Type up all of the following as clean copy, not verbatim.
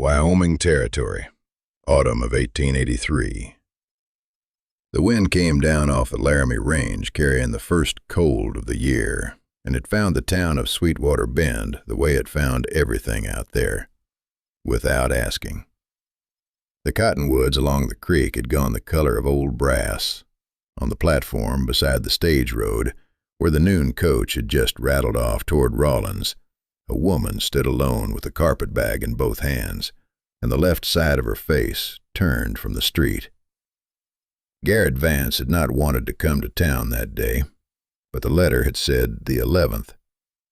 Wyoming Territory, autumn of 1883. The wind came down off the Laramie Range carrying the first cold of the year, and it found the town of Sweetwater Bend the way it found everything out there, without asking. The cottonwoods along the creek had gone the color of old brass. On the platform beside the stage road, where the noon coach had just rattled off toward Rawlins, a woman stood alone with a carpetbag in both hands, and the left side of her face turned from the street. Garrett Vance had not wanted to come to town that day, but the letter had said the 11th,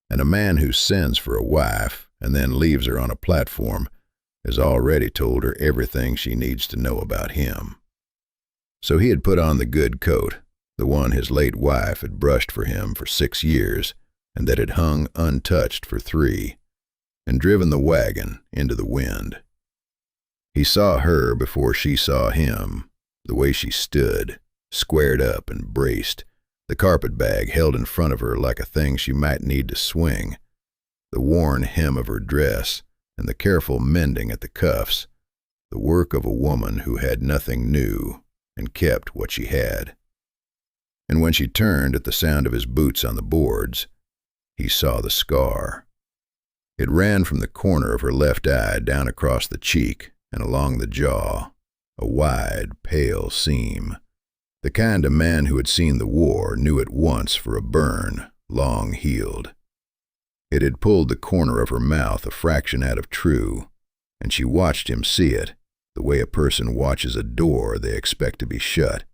and a man who sends for a wife and then leaves her on a platform has already told her everything she needs to know about him. So he had put on the good coat, the one his late wife had brushed for him for 6 years, and that had hung untouched for 3, and driven the wagon into the wind. He saw her before she saw him, the way she stood, squared up and braced, the carpetbag held in front of her like a thing she might need to swing, the worn hem of her dress and the careful mending at the cuffs, the work of a woman who had nothing new and kept what she had. And when she turned at the sound of his boots on the boards, he saw the scar. It ran from the corner of her left eye down across the cheek and along the jaw, a wide, pale seam, the kind a man who had seen the war knew at once for a burn, long healed. It had pulled the corner of her mouth a fraction out of true, and she watched him see it, the way a person watches a door they expect to be shut.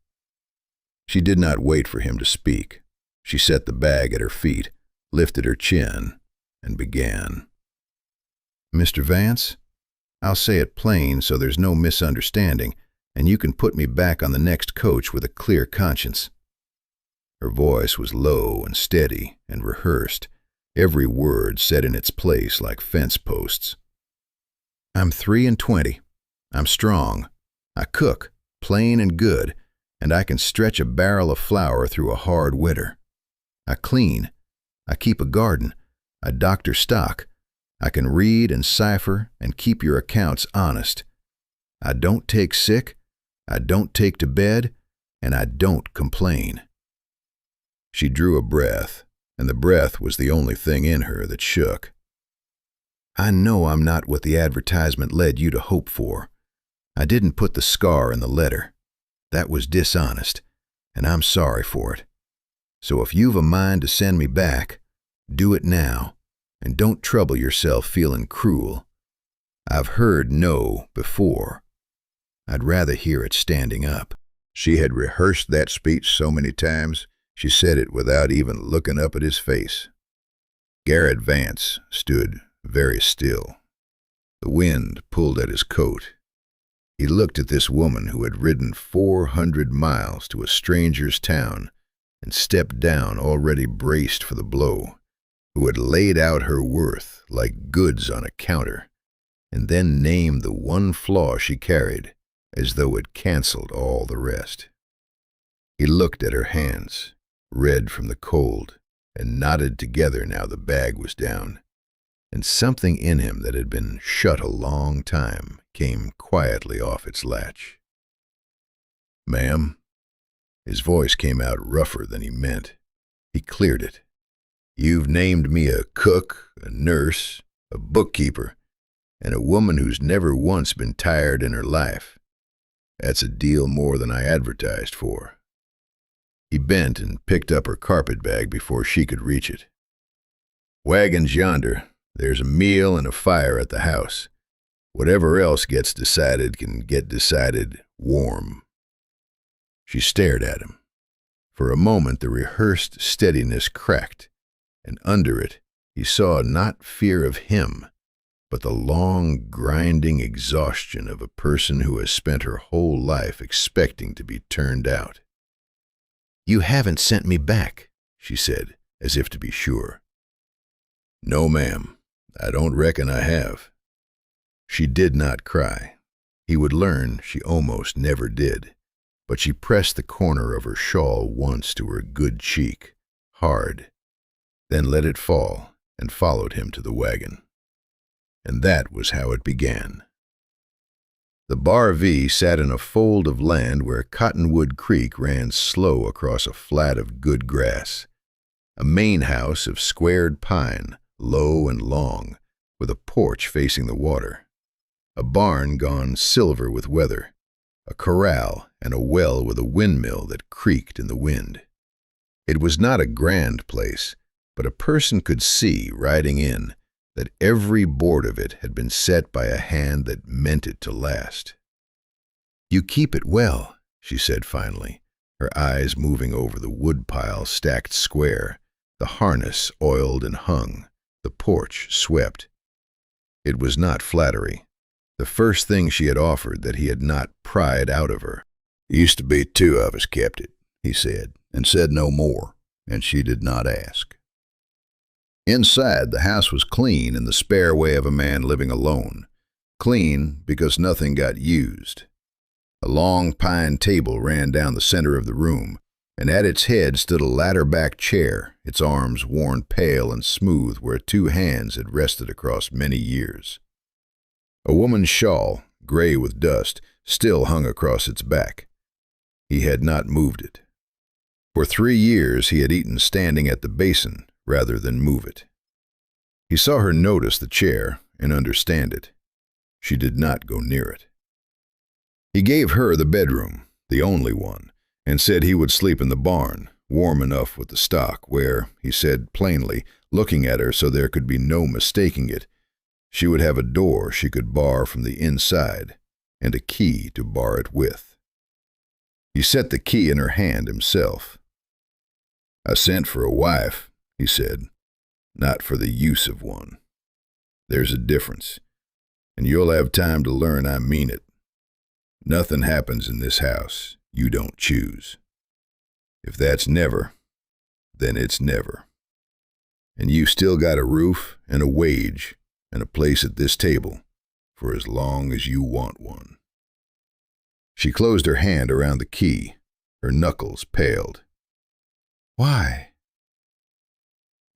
She did not wait for him to speak. She set the bag at her feet, lifted her chin, and began. "Mr. Vance, I'll say it plain so there's no misunderstanding, and you can put me back on the next coach with a clear conscience." Her voice was low and steady and rehearsed, every word set in its place like fence posts. "I'm 23. I'm strong. I cook, plain and good, and I can stretch a barrel of flour through a hard winter. I clean. I keep a garden. I doctor stock. I can read and cipher and keep your accounts honest. I don't take sick. I don't take to bed, and I don't complain." She drew a breath, and the breath was the only thing in her that shook. "I know I'm not what the advertisement led you to hope for. I didn't put the scar in the letter. That was dishonest, and I'm sorry for it. So if you've a mind to send me back, do it now, and don't trouble yourself feeling cruel. I've heard no before. I'd rather hear it standing up." She had rehearsed that speech so many times, she said it without even looking up at his face. Garrett Vance stood very still. The wind pulled at his coat. He looked at this woman who had ridden 400 miles to a stranger's town and stepped down already braced for the blow, who had laid out her worth like goods on a counter, and then named the one flaw she carried as though it canceled all the rest. He looked at her hands, red from the cold, and knotted together now the bag was down, and something in him that had been shut a long time came quietly off its latch. "Ma'am," his voice came out rougher than he meant. He cleared it. "You've named me a cook, a nurse, a bookkeeper, and a woman who's never once been tired in her life. That's a deal more than I advertised for." He bent and picked up her carpetbag before she could reach it. "Wagon's yonder. There's a meal and a fire at the house. Whatever else gets decided can get decided warm." She stared at him. For a moment the rehearsed steadiness cracked, and under it he saw not fear of him, but the long, grinding exhaustion of a person who has spent her whole life expecting to be turned out. "You haven't sent me back," she said, as if to be sure. "No, ma'am, I don't reckon I have." She did not cry. He would learn she almost never did, but she pressed the corner of her shawl once to her good cheek, hard, then let it fall and followed him to the wagon. And that was how it began. The Bar V sat in a fold of land where Cottonwood Creek ran slow across a flat of good grass. A main house of squared pine, low and long, with a porch facing the water. A barn gone silver with weather. A corral and a well with a windmill that creaked in the wind. It was not a grand place, but a person could see, riding in, that every board of it had been set by a hand that meant it to last. "You keep it well," she said finally, her eyes moving over the woodpile stacked square, the harness oiled and hung, the porch swept. It was not flattery. The first thing she had offered that he had not pried out of her. "Used to be 2 of us kept it," he said, and said no more, and she did not ask. Inside, the house was clean in the spare way of a man living alone. Clean because nothing got used. A long pine table ran down the center of the room, and at its head stood a ladder-back chair, its arms worn pale and smooth where 2 hands had rested across many years. A woman's shawl, gray with dust, still hung across its back. He had not moved it. For 3 years he had eaten standing at the basin rather than move it. He saw her notice the chair and understand it. She did not go near it. He gave her the bedroom, the only one, and said he would sleep in the barn, warm enough with the stock, where, he said plainly, looking at her so there could be no mistaking it, she would have a door she could bar from the inside, and a key to bar it with. He set the key in her hand himself. "I sent for a wife," he said, "not for the use of one. There's a difference, and you'll have time to learn I mean it. Nothing happens in this house you don't choose. If that's never, then it's never. And you still got a roof and a wage and a place at this table for as long as you want one." She closed her hand around the key. Her knuckles paled. "Why?"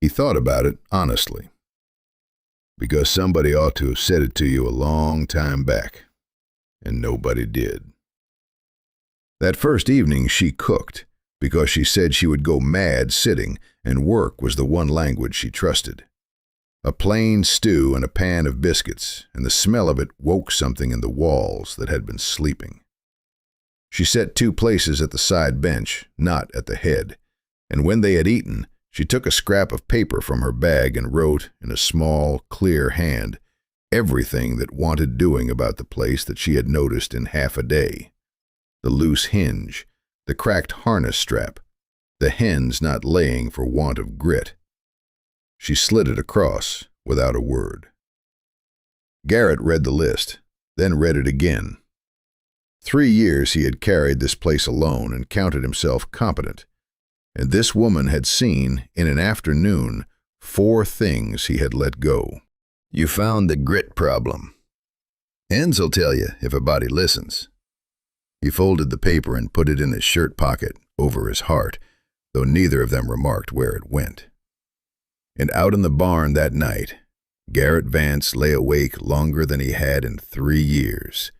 He thought about it honestly. "Because somebody ought to have said it to you a long time back, and nobody did." That first evening she cooked, because she said she would go mad sitting, and work was the one language she trusted. A plain stew and a pan of biscuits, and the smell of it woke something in the walls that had been sleeping. She set 2 places at the side bench, not at the head, and when they had eaten, she took a scrap of paper from her bag and wrote, in a small, clear hand, everything that wanted doing about the place that she had noticed in half a day. The loose hinge, the cracked harness strap, the hens not laying for want of grit. She slid it across without a word. Garrett read the list, then read it again. 3 years he had carried this place alone and counted himself competent. And this woman had seen, in an afternoon, 4 things he had let go. "You found the grit problem. Hens'll tell you if a body listens." He folded the paper and put it in his shirt pocket, over his heart, though neither of them remarked where it went. And out in the barn that night, Garrett Vance lay awake longer than he had in 3 years,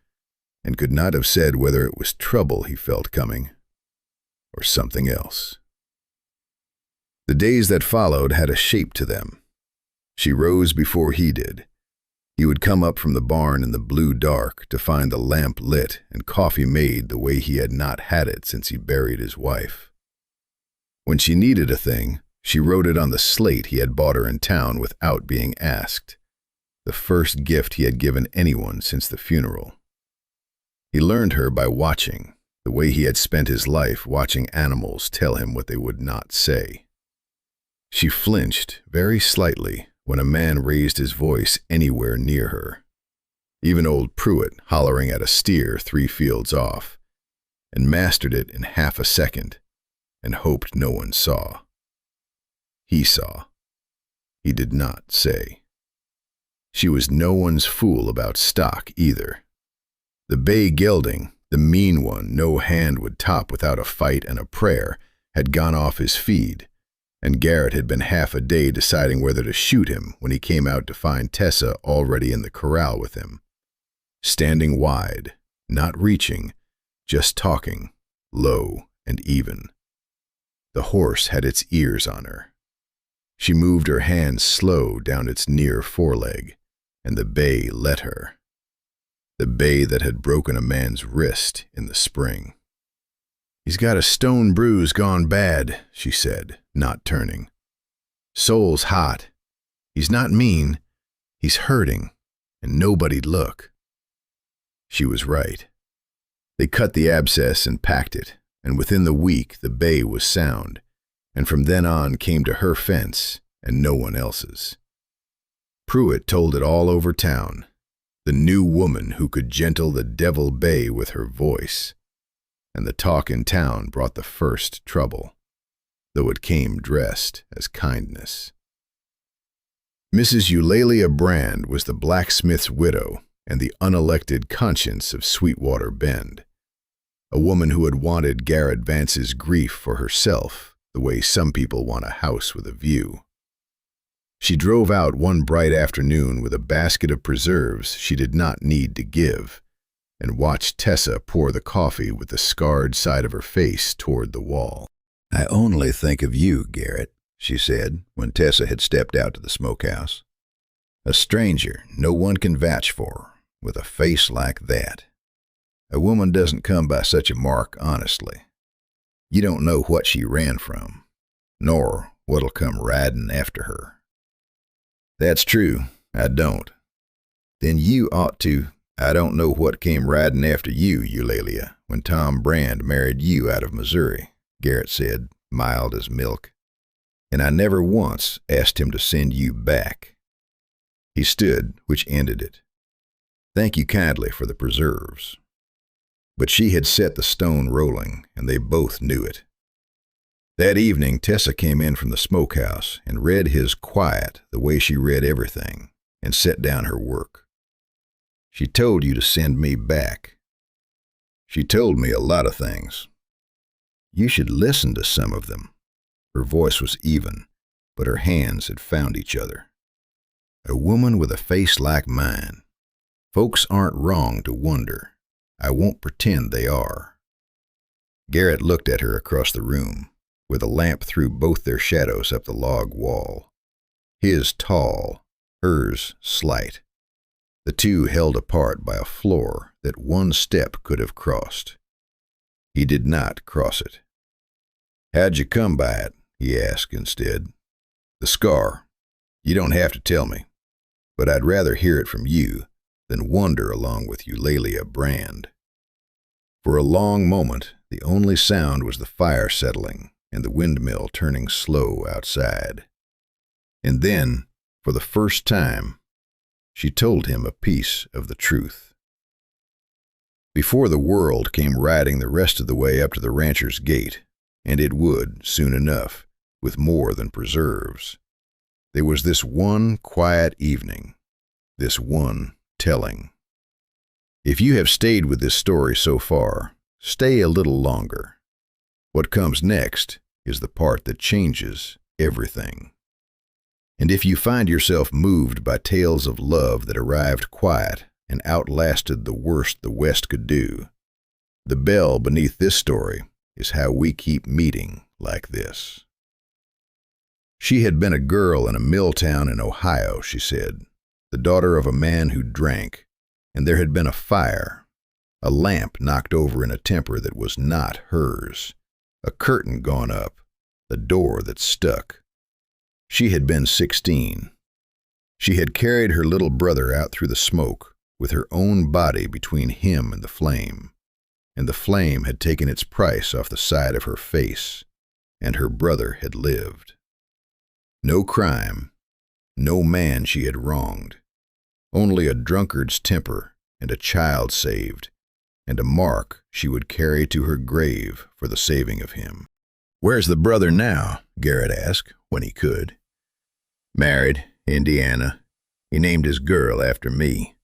and could not have said whether it was trouble he felt coming, or something else. The days that followed had a shape to them. She rose before he did. He would come up from the barn in the blue dark to find the lamp lit and coffee made the way he had not had it since he buried his wife. When she needed a thing, she wrote it on the slate he had bought her in town without being asked, the first gift he had given anyone since the funeral. He learned her by watching, the way he had spent his life watching animals tell him what they would not say. She flinched very slightly when a man raised his voice anywhere near her, even old Pruitt hollering at a steer 3 fields off, and mastered it in half a second and hoped no one saw. He saw. He did not say. She was no one's fool about stock either. The bay gelding, the mean one no hand would top without a fight and a prayer, had gone off his feed, and Garrett had been half a day deciding whether to shoot him when he came out to find Tessa already in the corral with him, standing wide, not reaching, just talking, low and even. The horse had its ears on her. She moved her hands slow down its near foreleg, and the bay let her. The bay that had broken a man's wrist in the spring. "He's got a stone bruise gone bad," she said, not turning. "Soul's hot. He's not mean. He's hurting, and nobody'd look." She was right. They cut the abscess and packed it, and within the week the bay was sound, and from then on came to her fence and no one else's. Pruitt told it all over town, the new woman who could gentle the devil bay with her voice, and the talk in town brought the first trouble, though it came dressed as kindness. Mrs. Eulalia Brand was the blacksmith's widow and the unelected conscience of Sweetwater Bend, a woman who had wanted Garrett Vance's grief for herself the way some people want a house with a view. She drove out one bright afternoon with a basket of preserves she did not need to give, and watched Tessa pour the coffee with the scarred side of her face toward the wall. "I only think of you, Garrett," she said, when Tessa had stepped out to the smokehouse. "A stranger no one can vouch for, with a face like that. A woman doesn't come by such a mark honestly. You don't know what she ran from, nor what'll come riding after her." "That's true, I don't." "Then you ought to. I don't know what came riding after you, Eulalia, when Tom Brand married you out of Missouri," Garrett said, mild as milk. "And I never once asked him to send you back." He stood, which ended it. "Thank you kindly for the preserves." But she had set the stone rolling, and they both knew it. That evening, Tessa came in from the smokehouse and read his quiet the way she read everything, and set down her work. "She told you to send me back." "She told me a lot of things." "You should listen to some of them." Her voice was even, but her hands had found each other. "A woman with a face like mine. Folks aren't wrong to wonder. I won't pretend they are." Garrett looked at her across the room, where the lamp threw both their shadows up the log wall. His tall, hers slight. The two held apart by a floor that one step could have crossed. He did not cross it. "How'd you come by it?" he asked instead. "The scar. You don't have to tell me, but I'd rather hear it from you than wonder along with Eulalia Brand." For a long moment, the only sound was the fire settling and the windmill turning slow outside. And then, for the first time, she told him a piece of the truth. Before the world came riding the rest of the way up to the rancher's gate, and it would, soon enough, with more than preserves, there was this one quiet evening, this one telling. If you have stayed with this story so far, stay a little longer. What comes next is the part that changes everything. And if you find yourself moved by tales of love that arrived quiet and outlasted the worst the West could do, the bell beneath this story is how we keep meeting like this. She had been a girl in a mill town in Ohio, she said, the daughter of a man who drank, and there had been a fire, a lamp knocked over in a temper that was not hers, a curtain gone up, a door that stuck. She had been 16. She had carried her little brother out through the smoke with her own body between him and the flame had taken its price off the side of her face, and her brother had lived. No crime, no man she had wronged, only a drunkard's temper and a child saved, and a mark she would carry to her grave for the saving of him. "Where's the brother now?" Garrett asked, when he could. "Married, Indiana. He named his girl after me.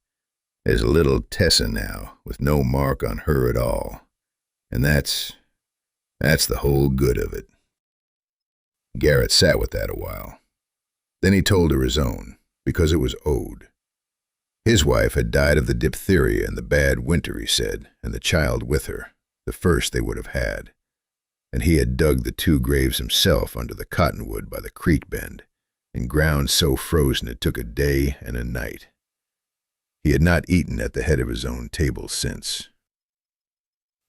There's a little Tessa now, with no mark on her at all. And that's the whole good of it." Garrett sat with that a while. Then he told her his own, because it was owed. His wife had died of the diphtheria in the bad winter, he said, and the child with her, the first they would have had. And he had dug the 2 graves himself under the cottonwood by the creek bend, in ground so frozen it took a day and a night. He had not eaten at the head of his own table since.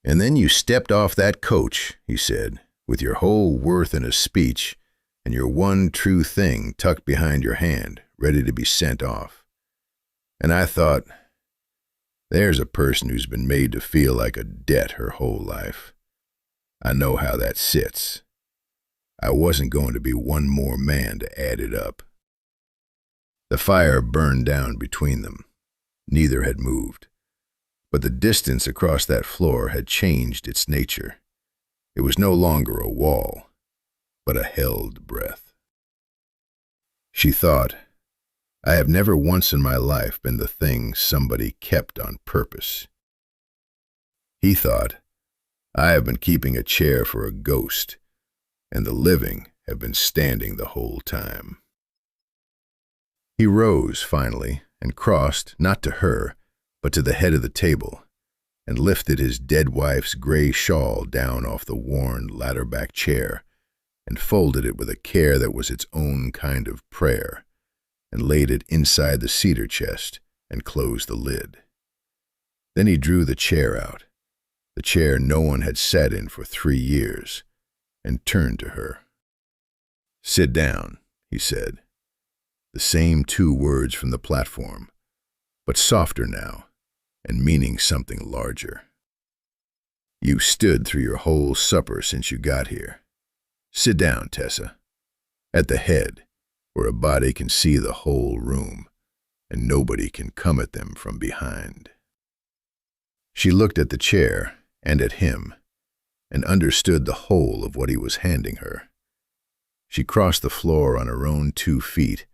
"And then you stepped off that coach," he said, "with your whole worth in a speech, and your one true thing tucked behind your hand, ready to be sent off. And I thought, there's a person who's been made to feel like a debt her whole life. I know how that sits. I wasn't going to be one more man to add it up." The fire burned down between them. Neither had moved. But the distance across that floor had changed its nature. It was no longer a wall, but a held breath. She thought, I have never once in my life been the thing somebody kept on purpose. He thought, I have been keeping a chair for a ghost, and the living have been standing the whole time. He rose, finally, and crossed, not to her, but to the head of the table, and lifted his dead wife's gray shawl down off the worn ladder-back chair, and folded it with a care that was its own kind of prayer, and laid it inside the cedar chest and closed the lid. Then he drew the chair out, the chair no one had sat in for 3 years, and turned to her. "Sit down," he said. The same 2 words from the platform, but softer now, and meaning something larger. "You stood through your whole supper since you got here. Sit down, Tessa. At the head, where a body can see the whole room, and nobody can come at them from behind." She looked at the chair and at him, and understood the whole of what he was handing her. She crossed the floor on her own 2 feet,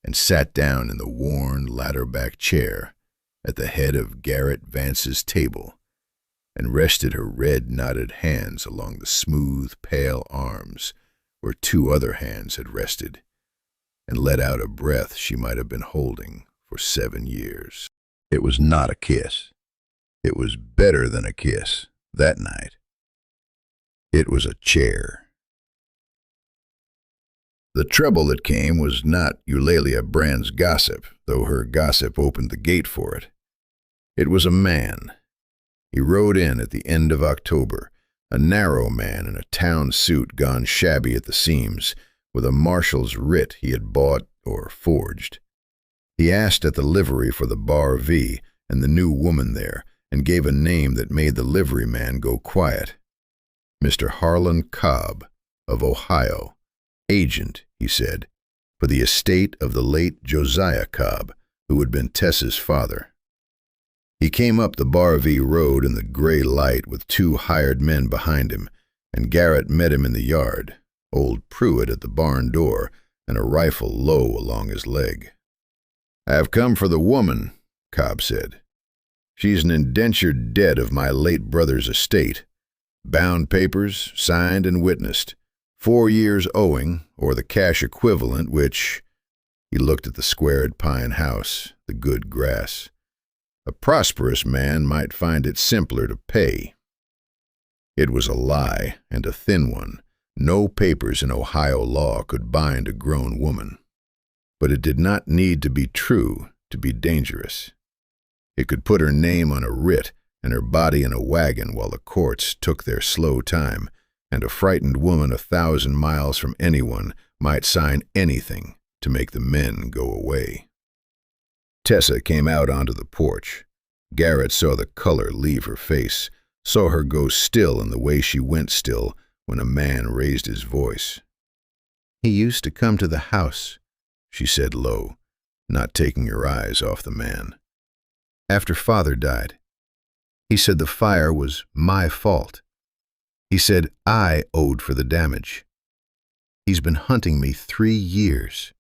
and sat down in the worn ladder-back chair at the head of Garrett Vance's table, and rested her red knotted hands along the smooth, pale arms where 2 other hands had rested, and let out a breath she might have been holding for 7 years. It was not a kiss. It was better than a kiss that night. It was a chair. The trouble that came was not Eulalia Brand's gossip, though her gossip opened the gate for it. It was a man. He rode in at the end of October, a narrow man in a town suit gone shabby at the seams, with a marshal's writ he had bought or forged. He asked at the livery for the Bar V and the new woman there, and gave a name that made the liveryman go quiet. Mr. Harlan Cobb, of Ohio, agent, he said, for the estate of the late Josiah Cobb, who had been Tessa's father. He came up the Bar V road in the gray light with 2 hired men behind him, and Garrett met him in the yard, old Pruitt at the barn door, and a rifle low along his leg. "I've come for the woman," Cobb said. "She's an indentured debt of my late brother's estate. Bound papers, signed and witnessed. 4 years owing, or the cash equivalent, which—" he looked at the squared pine house, the good grass. "A prosperous man might find it simpler to pay." It was a lie, and a thin one. No papers in Ohio law could bind a grown woman. But it did not need to be true to be dangerous. It could put her name on a writ and her body in a wagon while the courts took their slow time, and a frightened woman 1,000 miles from anyone might sign anything to make the men go away. Tessa came out onto the porch. Garrett saw the color leave her face, saw her go still in the way she went still when a man raised his voice. "He used to come to the house," she said low, not taking her eyes off the man. "After Father died. He said the fire was my fault. He said I owed for the damage. He's been hunting me 3 years.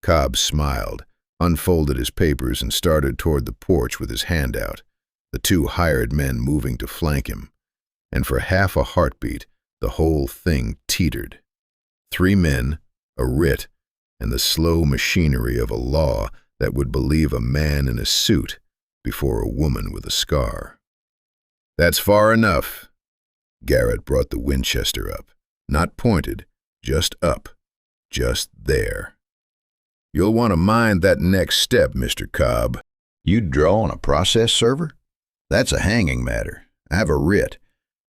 Cobb smiled, unfolded his papers, and started toward the porch with his hand out, the 2 hired men moving to flank him, and for half a heartbeat the whole thing teetered. 3 men, a writ, and the slow machinery of a law that would believe a man in a suit before a woman with a scar. "That's far enough." Garrett brought the Winchester up, not pointed, just up, just there. "You'll want to mind that next step, Mr. Cobb." "You'd draw on a process server? That's a hanging matter. I have a writ.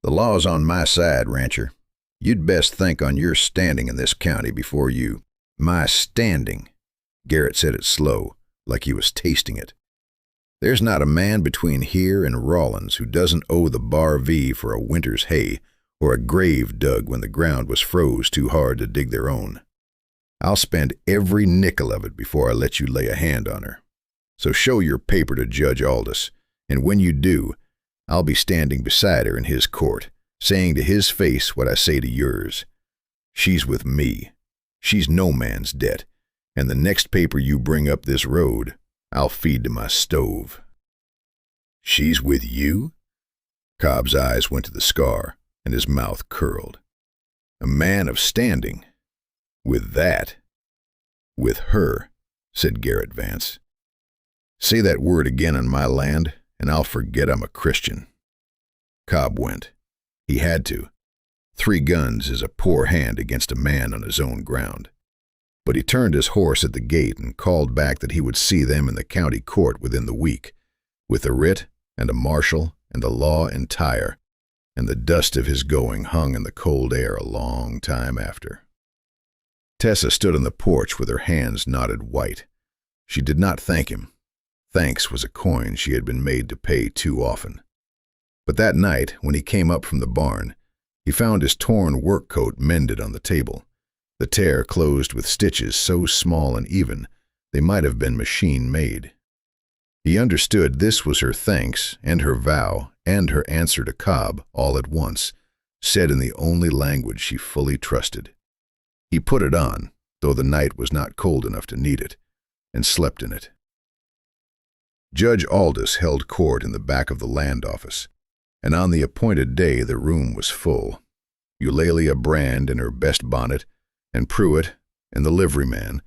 The law's on my side, rancher. You'd best think on your standing in this county before you—" "My standing." Garrett said it slow, like he was tasting it. "There's not a man between here and Rawlins who doesn't owe the Bar V for a winter's hay or a grave dug when the ground was froze too hard to dig their own. I'll spend every nickel of it before I let you lay a hand on her. So show your paper to Judge Aldous, and when you do, I'll be standing beside her in his court, saying to his face what I say to yours. She's with me. She's no man's debt, and the next paper you bring up this road, I'll feed to my stove." "She's with you?" Cobb's eyes went to the scar, and his mouth curled. "A man of standing. With that." "With her," said Garrett Vance. "Say that word again on my land, and I'll forget I'm a Christian." Cobb went. He had to. 3 guns is a poor hand against a man on his own ground. But he turned his horse at the gate and called back that he would see them in the county court within the week, with a writ and a marshal and the law entire, and the dust of his going hung in the cold air a long time after. Tessa stood on the porch with her hands knotted white. She did not thank him. Thanks was a coin she had been made to pay too often. But that night, when he came up from the barn, he found his torn work coat mended on the table, the tear closed with stitches so small and even they might have been machine-made. He understood this was her thanks and her vow and her answer to Cobb all at once, said in the only language she fully trusted. He put it on, though the night was not cold enough to need it, and slept in it. Judge Aldous held court in the back of the land office, and on the appointed day the room was full. Eulalia Brand in her best bonnet, and Pruitt, and the liveryman,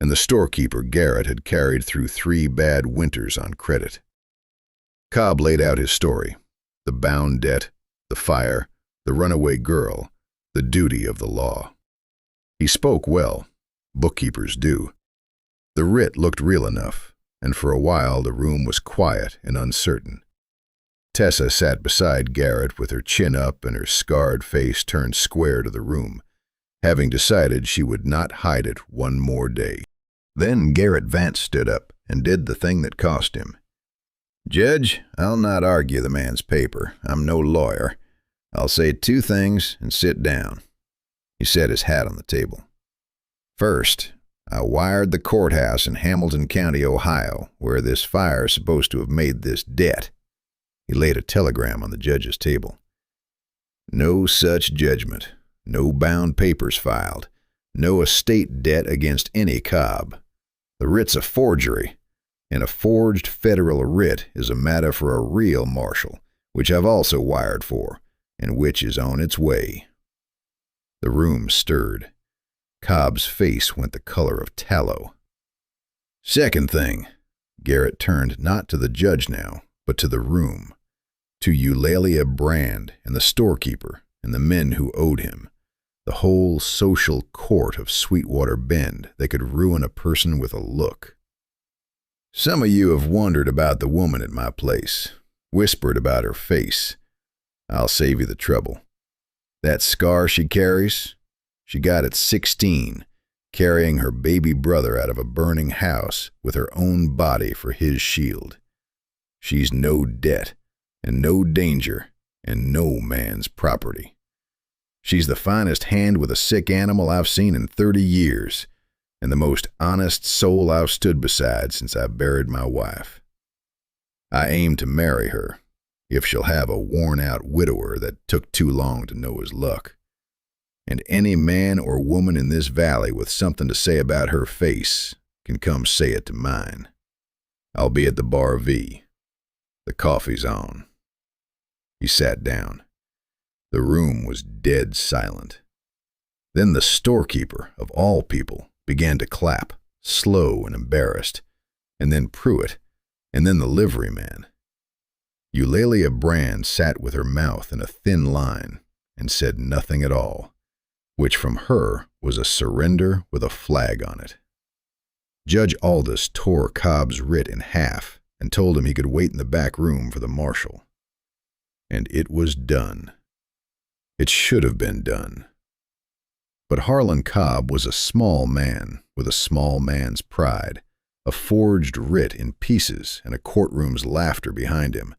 and the storekeeper Garrett had carried through 3 bad winters on credit. Cobb laid out his story: the bound debt, the fire, the runaway girl, the duty of the law. He spoke well. Bookkeepers do. The writ looked real enough, and for a while the room was quiet and uncertain. Tessa sat beside Garrett with her chin up and her scarred face turned square to the room, having decided she would not hide it one more day. Then Garrett Vance stood up and did the thing that cost him. "Judge, I'll not argue the man's paper. I'm no lawyer. I'll say 2 things and sit down." He set his hat on the table. "First, I wired the courthouse in Hamilton County, Ohio, where this fire is supposed to have made this debt." He laid a telegram on the judge's table. "No such judgment. No bound papers filed. No estate debt against any Cobb. The writ's a forgery, and a forged federal writ is a matter for a real marshal, which I've also wired for, and which is on its way." The room stirred. Cobb's face went the color of tallow. "Second thing," Garrett turned not to the judge now, but to the room, to Eulalia Brand and the storekeeper and the men who owed him, the whole social court of Sweetwater Bend that could ruin a person with a look. "Some of you have wondered about the woman at my place, whispered about her face. I'll save you the trouble. That scar she carries, she got at 16, carrying her baby brother out of a burning house with her own body for his shield. She's no debt, and no danger, and no man's property. She's the finest hand with a sick animal I've seen in 30 years, and the most honest soul I've stood beside since I buried my wife. I aim to marry her, if she'll have a worn-out widower that took too long to know his luck. And any man or woman in this valley with something to say about her face can come say it to mine. I'll be at the Bar V. The coffee's on." He sat down. The room was dead silent. Then the storekeeper, of all people, began to clap, slow and embarrassed, and then Pruitt, and then the liveryman. Eulalia Brand sat with her mouth in a thin line and said nothing at all, which from her was a surrender with a flag on it. Judge Aldous tore Cobb's writ in half and told him he could wait in the back room for the marshal. And it was done. It should have been done. But Harlan Cobb was a small man with a small man's pride, a forged writ in pieces and a courtroom's laughter behind him,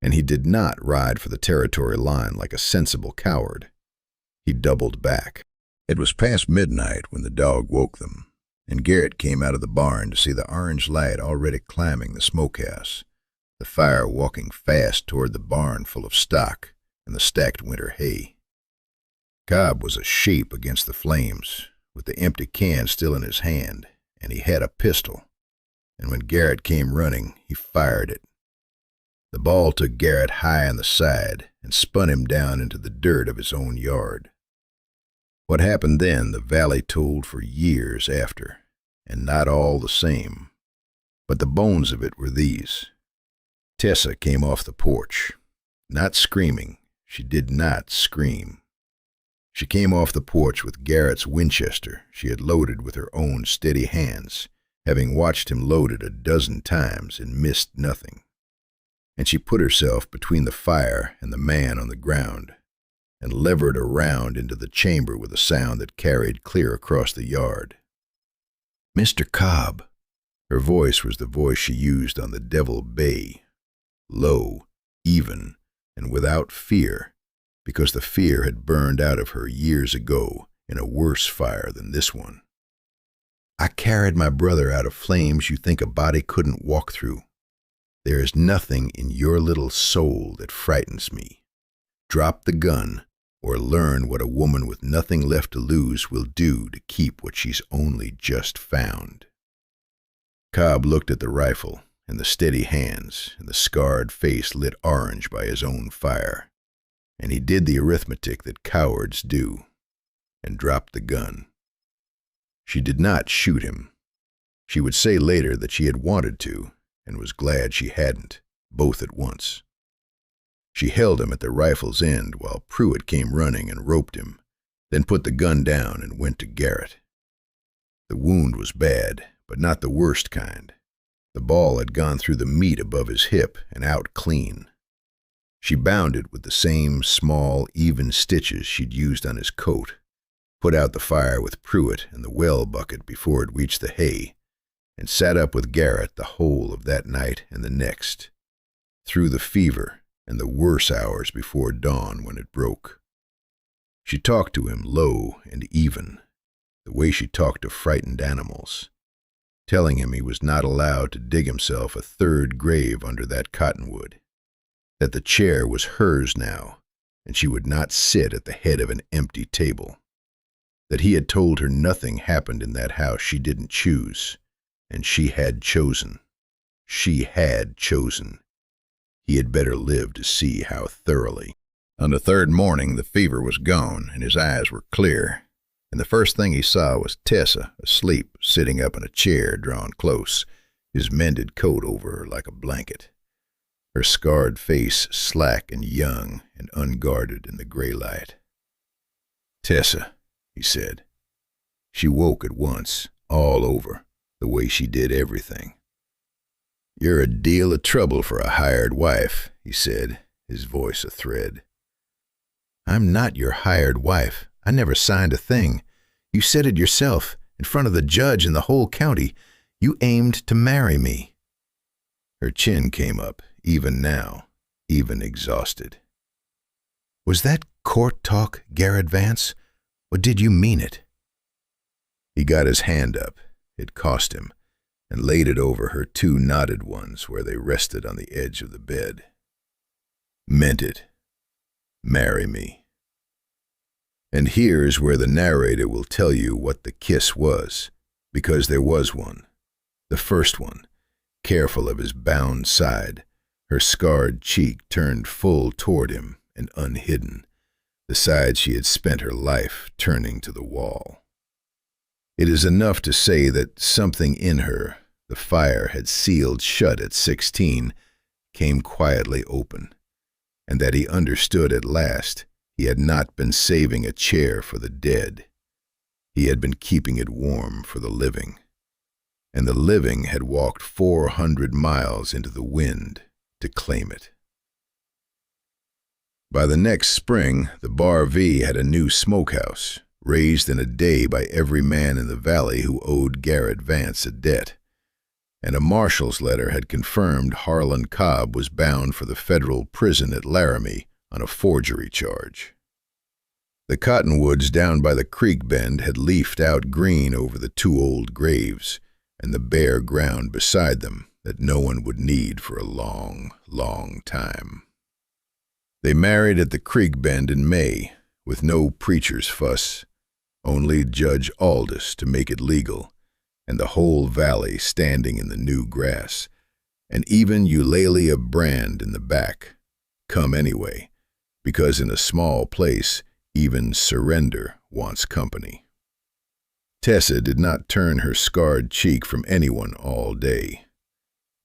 and he did not ride for the territory line like a sensible coward. He doubled back. It was past midnight when the dog woke them, and Garrett came out of the barn to see the orange light already climbing the smokehouse, the fire walking fast toward the barn full of stock and the stacked winter hay. Cobb was a sheep against the flames, with the empty can still in his hand, and he had a pistol, and when Garrett came running, he fired it. The ball took Garrett high on the side and spun him down into the dirt of his own yard. What happened then the valley told for years after, and not all the same, but the bones of it were these. Tessa came off the porch, not screaming. She did not scream. She came off the porch with Garrett's Winchester she had loaded with her own steady hands, having watched him load it a dozen times and missed nothing. And she put herself between the fire and the man on the ground, and levered around into the chamber with a sound that carried clear across the yard. "Mr. Cobb." Her voice was the voice she used on the Devil Bay, low, even, and without fear, because the fear had burned out of her years ago in a worse fire than this one. "I carried my brother out of flames you think a body couldn't walk through. There is nothing in your little soul that frightens me. Drop the gun, or learn what a woman with nothing left to lose will do to keep what she's only just found." Cobb looked at the rifle, and the steady hands, and the scarred face lit orange by his own fire, and he did the arithmetic that cowards do, and dropped the gun. She did not shoot him. She would say later that she had wanted to, and was glad she hadn't, both at once. She held him at the rifle's end while Pruitt came running and roped him, then put the gun down and went to Garrett. The wound was bad, but not the worst kind. The ball had gone through the meat above his hip and out clean. She bound it with the same small, even stitches she'd used on his coat, put out the fire with Pruitt and the well bucket before it reached the hay, and sat up with Garrett the whole of that night and the next, through the fever and the worse hours before dawn when it broke. She talked to him low and even, the way she talked to frightened animals, telling him he was not allowed to dig himself a third grave under that cottonwood, that the chair was hers now, and she would not sit at the head of an empty table, that he had told her nothing happened in that house she didn't choose, and she had chosen. She had chosen. He had better live to see how thoroughly. On the third morning the fever was gone, and his eyes were clear, and the first thing he saw was Tessa asleep, sitting up in a chair drawn close, his mended coat over her like a blanket, her scarred face slack and young and unguarded in the gray light. "Tessa," he said. She woke at once, all over, the way she did everything. "You're a deal of trouble for a hired wife," he said, his voice a thread. "I'm not your hired wife. I never signed a thing. You said it yourself, in front of the judge and the whole county. You aimed to marry me." Her chin came up, even now, even exhausted. "Was that court talk, Garrett Vance, or did you mean it?" He got his hand up, it cost him, and laid it over her two knotted ones where they rested on the edge of the bed. "Meant it. Marry me." And here's where the narrator will tell you what the kiss was, because there was one. The first one, careful of his bound side, her scarred cheek turned full toward him and unhidden, the side she had spent her life turning to the wall. It is enough to say that something in her, the fire had sealed shut at 16, came quietly open, and that he understood at last he had not been saving a chair for the dead. He had been keeping it warm for the living, and the living had walked 400 miles into the wind to claim it. By the next spring, the Bar V had a new smokehouse, raised in a day by every man in the valley who owed Garrett Vance a debt, and a marshal's letter had confirmed Harlan Cobb was bound for the federal prison at Laramie on a forgery charge. The cottonwoods down by the creek bend had leafed out green over the 2 old graves and the bare ground beside them that no one would need for a long, long time. They married at the creek bend in May, with no preacher's fuss, only Judge Aldous to make it legal, and the whole valley standing in the new grass, and even Eulalia Brand in the back, come anyway, because in a small place even surrender wants company. Tessa did not turn her scarred cheek from anyone all day,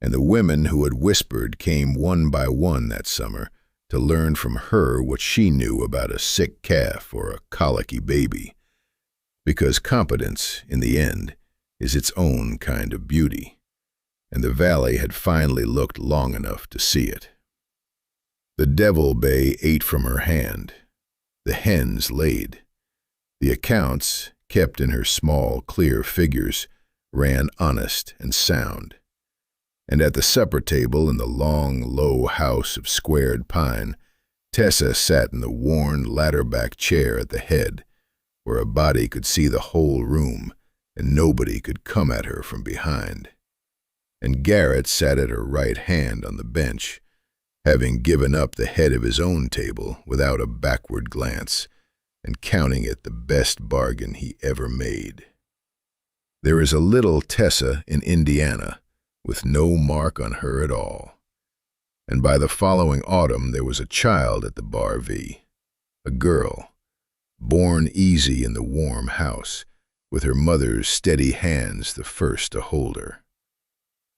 and the women who had whispered came one by one that summer to learn from her what she knew about a sick calf or a colicky baby, because competence, in the end, is its own kind of beauty, and the valley had finally looked long enough to see it. The devil bay ate from her hand. The hens laid. The accounts, kept in her small, clear figures, ran honest and sound. And at the supper table in the long, low house of squared pine, Tessa sat in the worn, ladder-back chair at the head, where a body could see the whole room and nobody could come at her from behind. And Garrett sat at her right hand on the bench, having given up the head of his own table without a backward glance, and counting it the best bargain he ever made. There is a little Tessa in Indiana, with no mark on her at all. And by the following autumn there was a child at the Bar V, a girl, born easy in the warm house, with her mother's steady hands the first to hold her.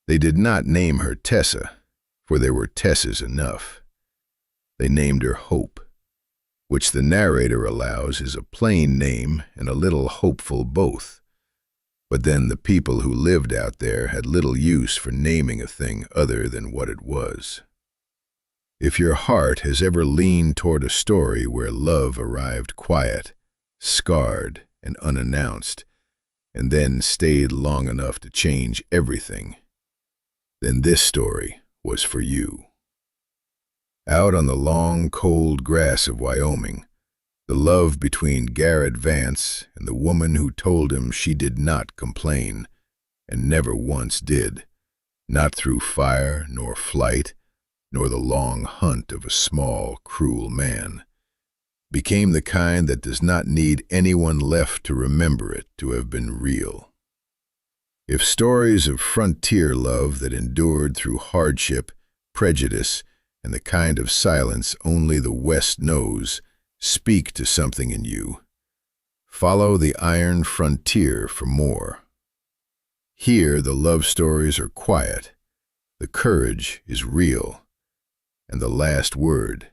They did not name her Tessa, for there were Tessas enough. They named her Hope, which the narrator allows is a plain name and a little hopeful both. But then the people who lived out there had little use for naming a thing other than what it was. If your heart has ever leaned toward a story where love arrived quiet, scarred, and unannounced, and then stayed long enough to change everything, then this story was for you. Out on the long, cold grass of Wyoming, the love between Garrett Vance and the woman who told him she did not complain, and never once did, not through fire nor flight, nor the long hunt of a small, cruel man, became the kind that does not need anyone left to remember it to have been real. If stories of frontier love that endured through hardship, prejudice, and the kind of silence only the West knows speak to something in you, follow the iron frontier for more. Here the love stories are quiet, the courage is real, and the last word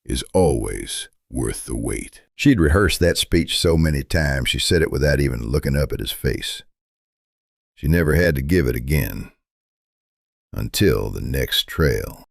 is always worth the wait. She'd rehearsed that speech so many times she said it without even looking up at his face. She never had to give it again, until the next trail.